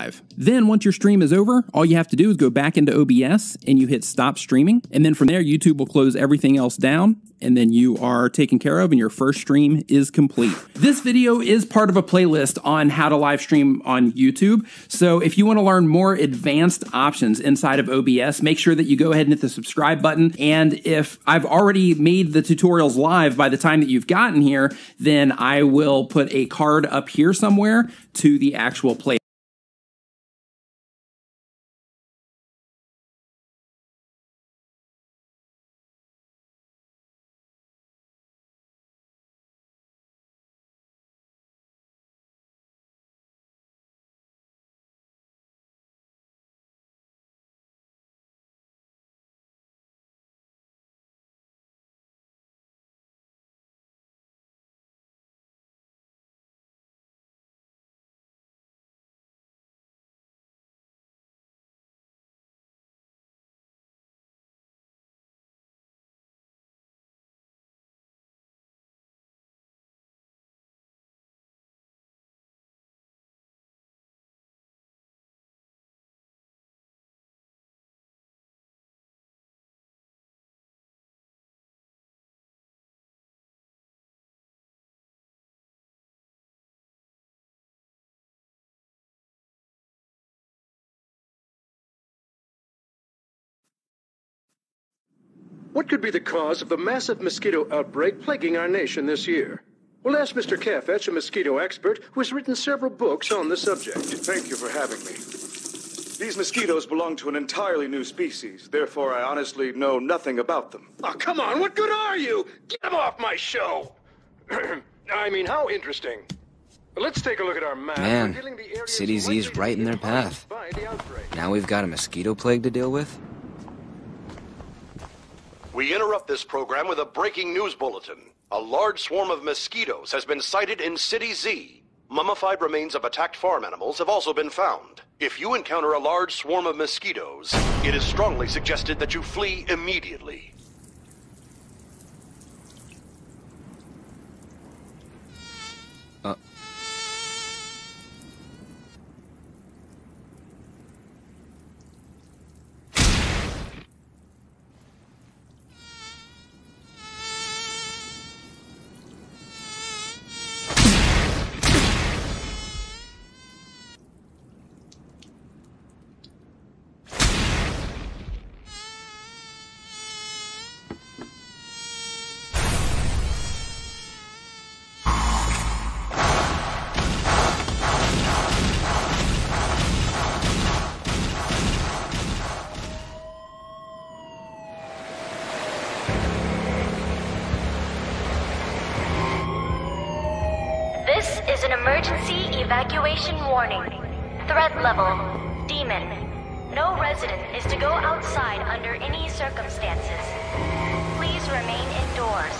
live. Then once your stream is over, all you have to do is go back into OBS and you hit stop streaming. And then from there, YouTube will close everything else down, and then you are taken care of and your first stream is complete. This video is part of a playlist on how to live stream on YouTube. So if you want to learn more advanced options inside of OBS, make sure that you go ahead and hit the subscribe button. And if I've already made the tutorials live by the time that you've gotten here, then I will put a card up here somewhere to the actual playlist. What could be the cause of the massive mosquito outbreak plaguing our nation this year? We'll ask Mr. Kafetch, a mosquito expert who has written several books on the subject. Thank you for having me. These mosquitoes belong to an entirely new species. Therefore, I honestly know nothing about them. Oh, come on, what good are you? Get them off my show! I mean, how interesting. Let's take a look at our map. Man, City Z's right in their path. Now we've got a mosquito plague to deal with? We interrupt this program with a breaking news bulletin. A large swarm of mosquitoes has been sighted in City Z. Mummified remains of attacked farm animals have also been found. If you encounter a large swarm of mosquitoes, it is strongly suggested that you flee immediately. This is an emergency evacuation warning. Threat level, Demon. No resident is to go outside under any circumstances. Please remain indoors.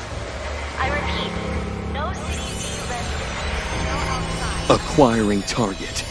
I repeat, no City Z resident is to go outside. Acquiring target.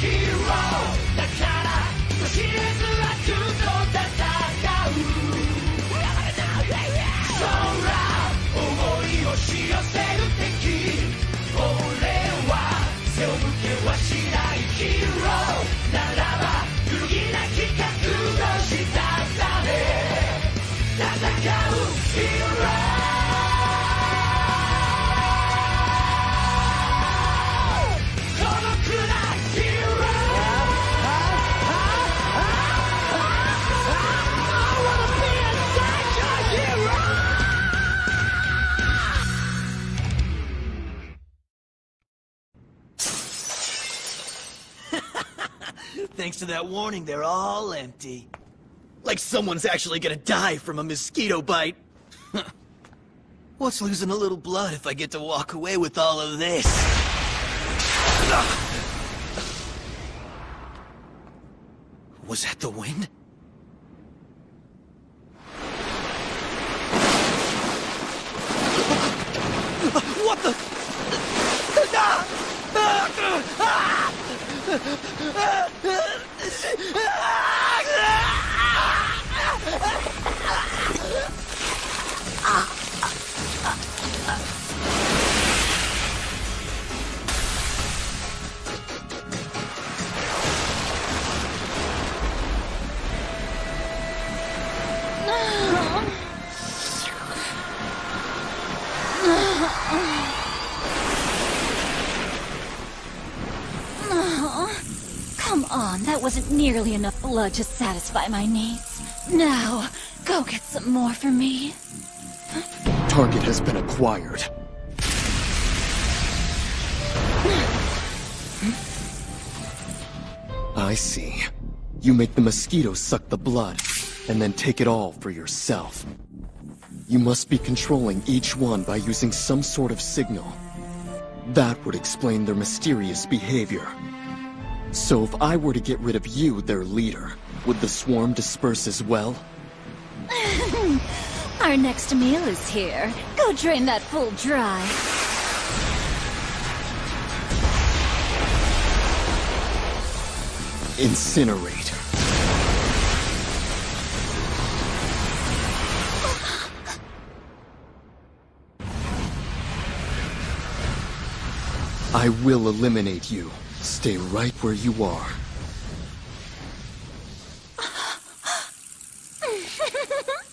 Hero! thanks to that warning, they're all empty. Like someone's actually gonna die from a mosquito bite. What's losing a little blood if I get to walk away with all of this? Was that the wind? What the? Come on, that wasn't nearly enough blood to satisfy my needs. Now, go get some more for me. Target has been acquired. I see. You make the mosquitoes suck the blood, and then take it all for yourself. You must be controlling each one by using some sort of signal. That would explain their mysterious behavior. So if I were to get rid of you, their leader, would the swarm disperse as well? Our next meal is here. Go drain that fool dry. Incinerate. I will eliminate you. Stay right where you are.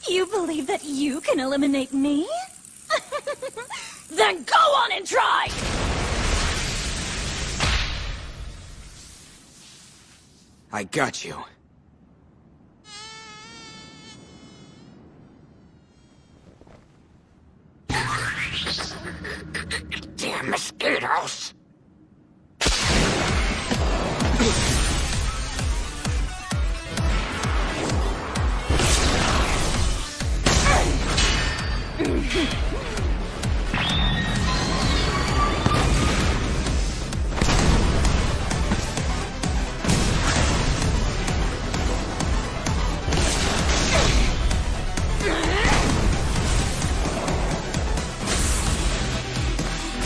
You believe that you can eliminate me? Then go on and try! I got you. Damn mosquitoes!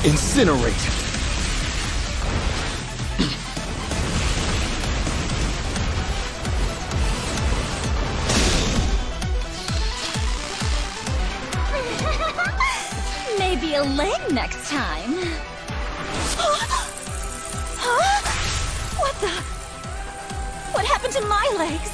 Incinerate! Maybe a leg next time. Huh? What the? What happened to my legs?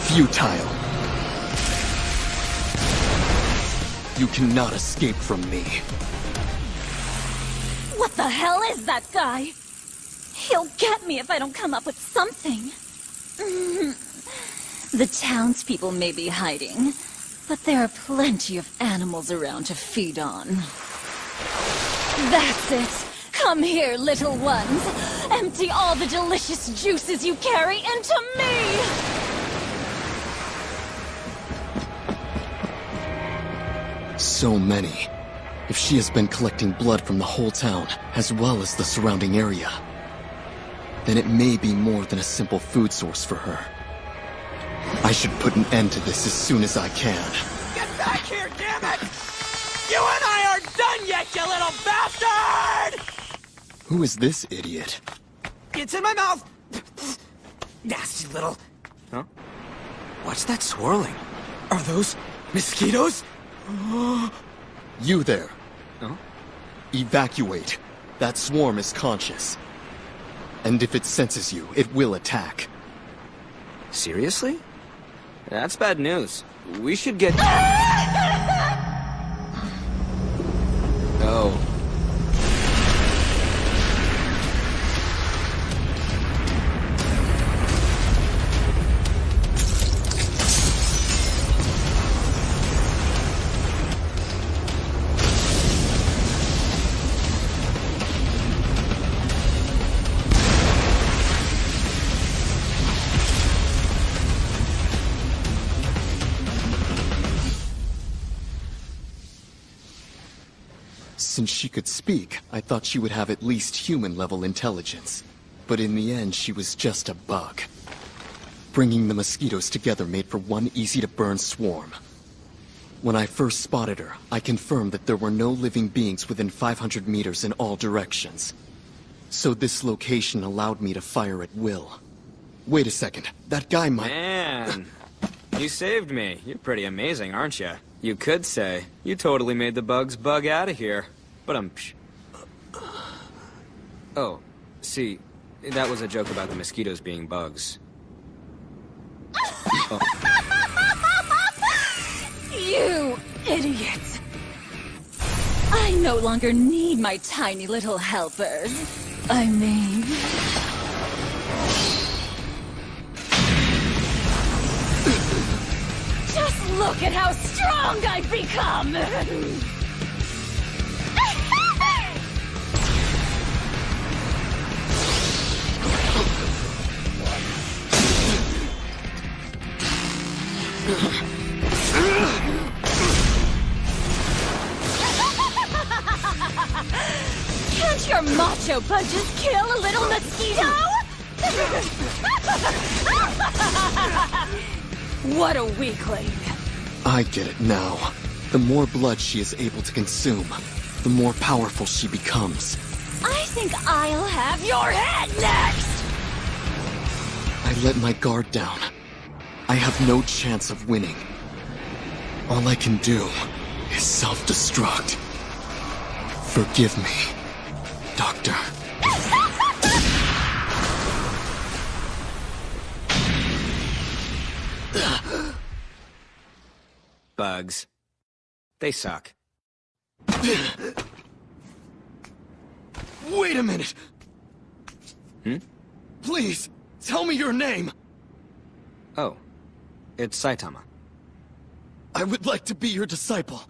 Futile. You cannot escape from me. What the hell is that guy? He'll get me if I don't come up with something. The townspeople may be hiding, but there are plenty of animals around to feed on. That's it! Come here, little ones! Empty all the delicious juices you carry into me! So many. If she has been collecting blood from the whole town, as well as the surrounding area, then it may be more than a simple food source for her. I should put an end to this as soon as I can. Get back here, damn it! You and I aren't done yet, you little bastard! Who is this idiot? It's in my mouth! Nasty little... Huh? What's that swirling? Are those mosquitoes? You there. Huh? Evacuate. That swarm is conscious. And if it senses you, it will attack. Seriously? That's bad news. We should get... Oh. Since she could speak, I thought she would have at least human-level intelligence. But in the end, she was just a bug. Bringing the mosquitoes together made for one easy-to-burn swarm. When I first spotted her, I confirmed that there were no living beings within 500 meters in all directions. So this location allowed me to fire at will. Wait a second, that guy might— Man, you saved me. You're pretty amazing, aren't you? You could say, you totally made the bugs bug out of here. But Oh, see, that was a joke about the mosquitoes being bugs. Oh. You idiot! I no longer need my tiny little helpers. I mean... Just look at how strong I've become! Can't your macho punches kill a little mosquito? What a weakling. I get it now. The more blood she is able to consume, the more powerful she becomes. I think I'll have your head next! I let my guard down. I have no chance of winning. All I can do is self-destruct. Forgive me, Doctor. Bugs. They suck. Wait a minute! Hmm? Please, tell me your name! Oh, it's Saitama. I would like to be your disciple.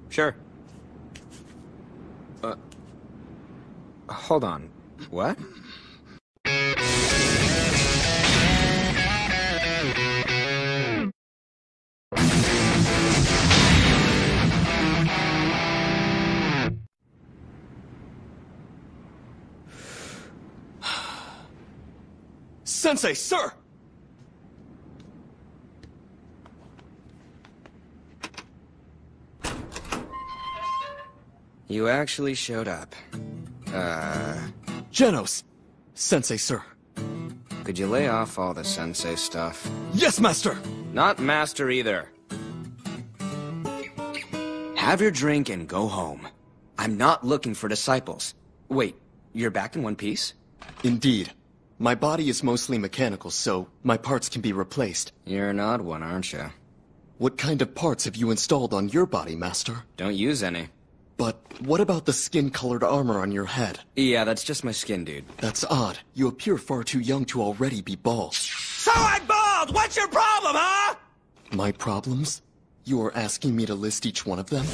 Sure. Hold on. What? Sensei, sir! You actually showed up. Genos! Sensei, sir. Could you lay off all the sensei stuff? Yes, master! Not master either. Have your drink and go home. I'm not looking for disciples. Wait, you're back in one piece? Indeed. My body is mostly mechanical, so my parts can be replaced. You're an odd one, aren't you? What kind of parts have you installed on your body, master? Don't use any. But what about the skin-colored armor on your head? Yeah, that's just my skin, dude. That's odd. You appear far too young to already be bald. So I'm bald! What's your problem, huh? My problems? You are asking me to list each one of them?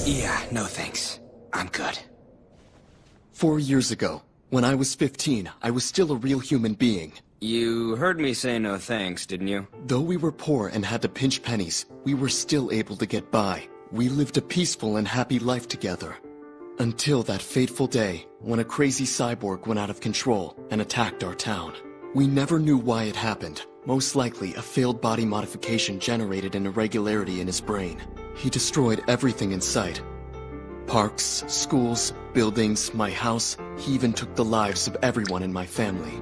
Yeah, no thanks. I'm good. 4 years ago, when I was 15, I was still a real human being. You heard me say no thanks, didn't you? Though we were poor and had to pinch pennies, we were still able to get by. We lived a peaceful and happy life together. Until that fateful day, when a crazy cyborg went out of control and attacked our town. We never knew why it happened. Most likely a failed body modification generated an irregularity in his brain. He destroyed everything in sight. Parks, schools, buildings, my house. He even took the lives of everyone in my family.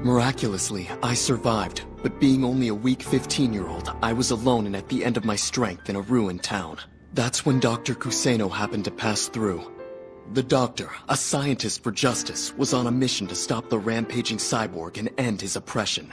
Miraculously, I survived, but being only a weak 15-year-old, I was alone and at the end of my strength in a ruined town. That's when Dr. Kuseno happened to pass through. The doctor, a scientist for justice, was on a mission to stop the rampaging cyborg and end his oppression.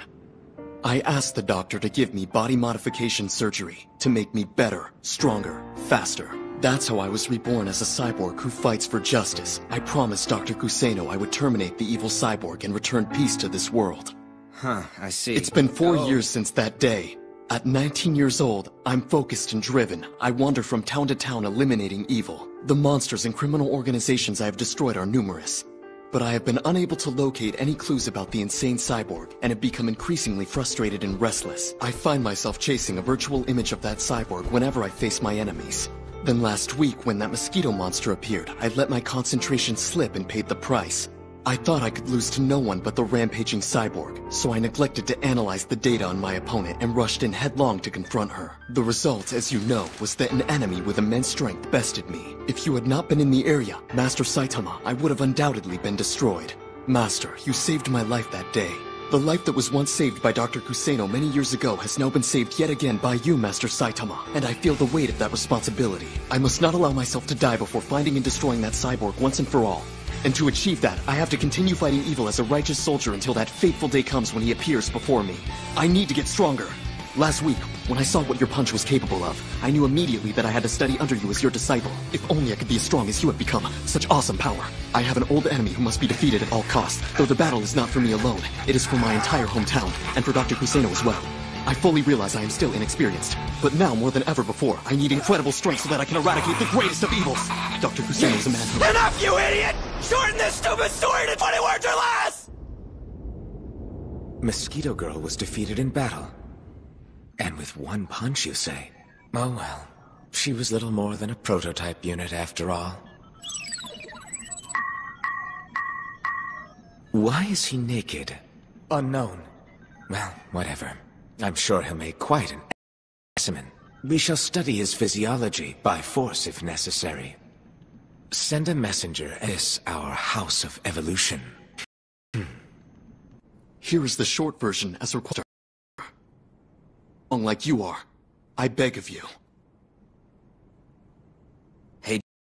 I asked the doctor to give me body modification surgery to make me better, stronger, faster. That's how I was reborn as a cyborg who fights for justice. I promised Dr. Kuseno I would terminate the evil cyborg and return peace to this world. Huh, I see. It's been 4 years since that day. At 19 years old, I'm focused and driven. I wander from town to town eliminating evil. The monsters and criminal organizations I have destroyed are numerous. But I have been unable to locate any clues about the insane cyborg, and have become increasingly frustrated and restless. I find myself chasing a virtual image of that cyborg whenever I face my enemies. Then last week, when that mosquito monster appeared, I let my concentration slip and paid the price. I thought I could lose to no one but the rampaging cyborg, so I neglected to analyze the data on my opponent and rushed in headlong to confront her. The result, as you know, was that an enemy with immense strength bested me. If you had not been in the area, Master Saitama, I would have undoubtedly been destroyed. Master, you saved my life that day. The life that was once saved by Dr. Kuseno many years ago has now been saved yet again by you, Master Saitama, and I feel the weight of that responsibility. I must not allow myself to die before finding and destroying that cyborg once and for all. And to achieve that, I have to continue fighting evil as a righteous soldier until that fateful day comes when he appears before me. I need to get stronger. Last week, when I saw what your punch was capable of, I knew immediately that I had to study under you as your disciple. If only I could be as strong as you have become. Such awesome power. I have an old enemy who must be defeated at all costs, though the battle is not for me alone. It is for my entire hometown, and for Dr. Kuseno as well. I fully realize I am still inexperienced, but now more than ever before, I need incredible strength so that I can eradicate the greatest of evils. Dr. Kuseno is a man who— Enough, you idiot! Shorten this stupid story to 20 words or less! Mosquito Girl was defeated in battle. And with one punch, you say? Oh well, she was little more than a prototype unit after all. Why is he naked? Unknown. Well, whatever. I'm sure he'll make quite an specimen. We shall study his physiology by force if necessary. Send a messenger at this, our House of Evolution. Here is the short version as required. Like you are, I beg of you.